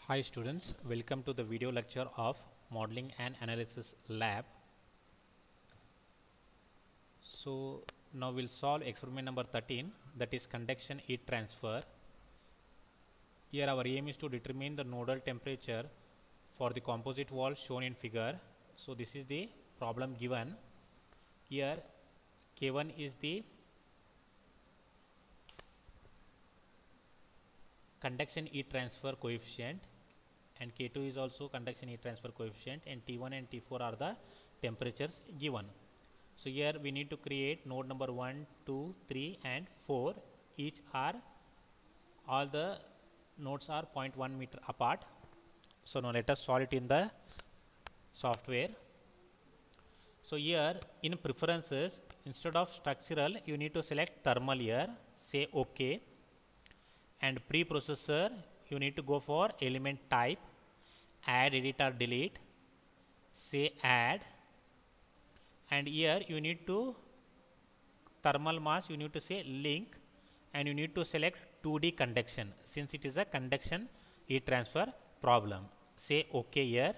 Hi students, welcome to the video lecture of Modeling and Analysis Lab. So now we'll solve experiment number 13, that is conduction heat transfer. Here our aim is to determine the nodal temperature for the composite wall shown in figure. So this is the problem given. Here K1 is the conduction heat transfer coefficient and K2 is also conduction heat transfer coefficient, and T1 and T4 are the temperatures given. So here we need to create node number 1, 2, 3 and 4. Each are, all the nodes are 0.1 meter apart. So now let us solve it in the software. So here in preferences, instead of structural you need to select thermal here, say OK, and preprocessor you need to go for element type, add, edit or delete, say add, and here you need to thermal mass you need to say link, and you need to select 2D conduction since it is a conduction heat transfer problem. Say OK here,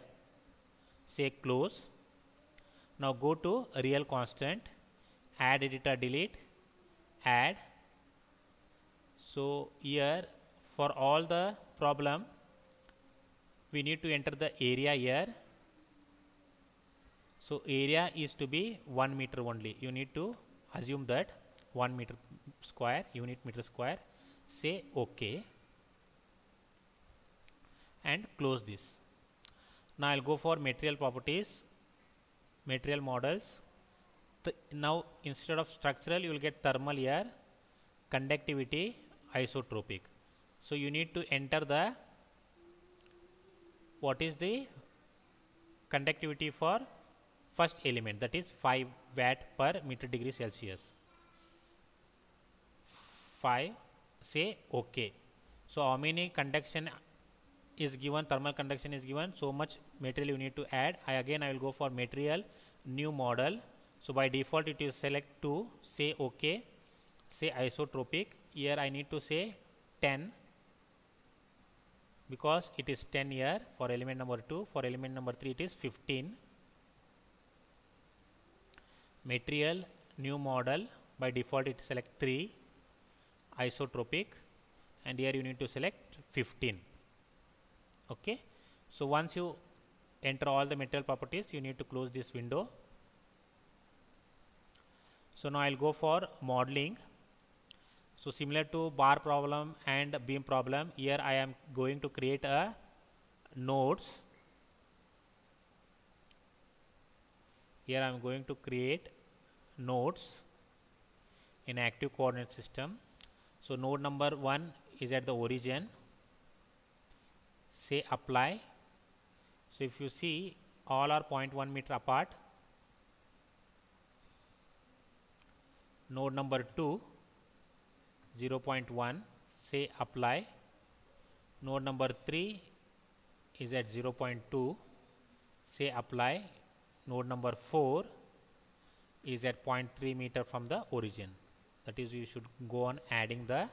say close. Now go to real constant, add, edit or delete, add. So here for all the problem we need to enter the area here. So area is to be 1 meter only. You need to assume that 1 meter square, unit meter square. Say OK and close this. Now I'll go for material properties, material models. Now instead of structural you will get thermal here, conductivity, isotropic. So you need to enter the what is the conductivity for first element, that is 5 watt per meter degree Celsius. 5, say OK. So how many conduction is given, thermal conduction is given, so much material you need to add. I will go for material, new model. So by default it is select 2, say OK, say isotropic. Here I need to say 10 because it is 10 here for element number 2. For element number 3 it is 15. Material, new model, by default it select 3, isotropic, and here you need to select 15. Okay. So once you enter all the material properties you need to close this window. So now I'll go for modeling. So similar to bar problem and beam problem, here I am going to create a nodes. Here I am going to create nodes in active coordinate system. So node number 1 is at the origin. Say apply. So if you see all are 0.1 meter apart. Node number 2 0.1, say apply. Node number 3 is at 0.2, say apply. Node number 4 is at 0.3 meter from the origin. That is, you should go on adding the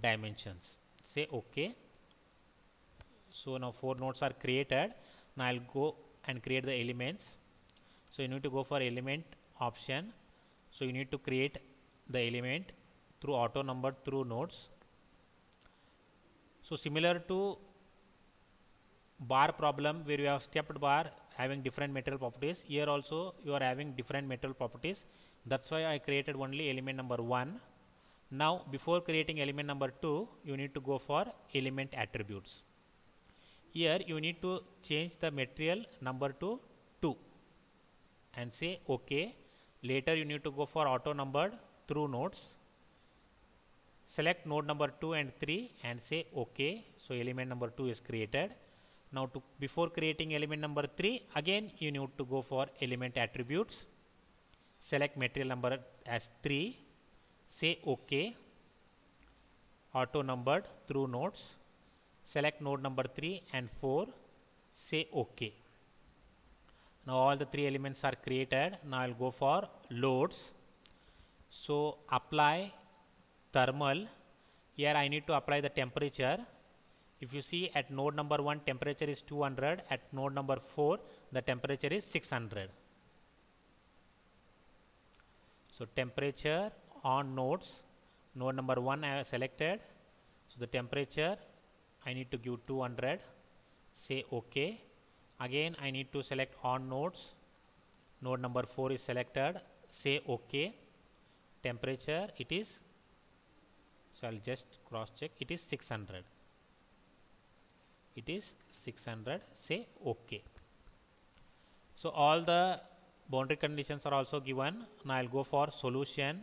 dimensions. Say OK. So now 4 nodes are created. Now I'll go and create the elements. So you need to go for element option. So you need to create the element through auto numbered through nodes. So similar to bar problem where you have stepped bar having different material properties, here also you are having different material properties. That's why I created only element number 1. Now before creating element number 2 you need to go for element attributes. Here you need to change the material number to 2 and say OK. Later you need to go for auto numbered through nodes. Select node number 2 and 3 and say OK. So element number 2 is created. Now before creating element number 3, again you need to go for element attributes. Select material number as 3. Say OK. Auto numbered through nodes. Select node number 3 and 4. Say OK. Now all the 3 elements are created. Now I'll go for loads. So apply thermal. Here I need to apply the temperature. If you see at node number 1 temperature is 200, at node number 4 the temperature is 600. So temperature on nodes, node number 1 I have selected, so the temperature I need to give 200, say OK. Again I need to select on nodes, node number 4 is selected, say OK. Temperature it is, so I'll just cross check, it is 600. It is 600, say OK. So all the boundary conditions are also given. Now I'll go for solution.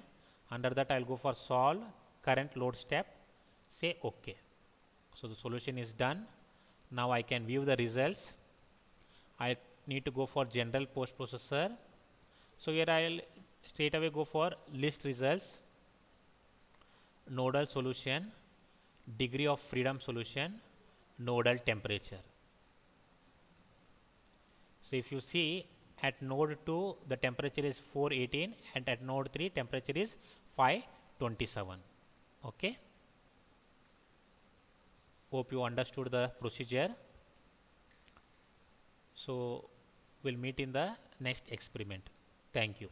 Under that I'll go for solve current load step, say OK. So the solution is done. Now I can view the results. I need to go for general post processor. So here I'll straight away go for list results, nodal solution, degree of freedom solution, nodal temperature. So if you see at node 2 the temperature is 418 and at node 3 temperature is 527. Okay. Hope you understood the procedure. So we'll meet in the next experiment. Thank you.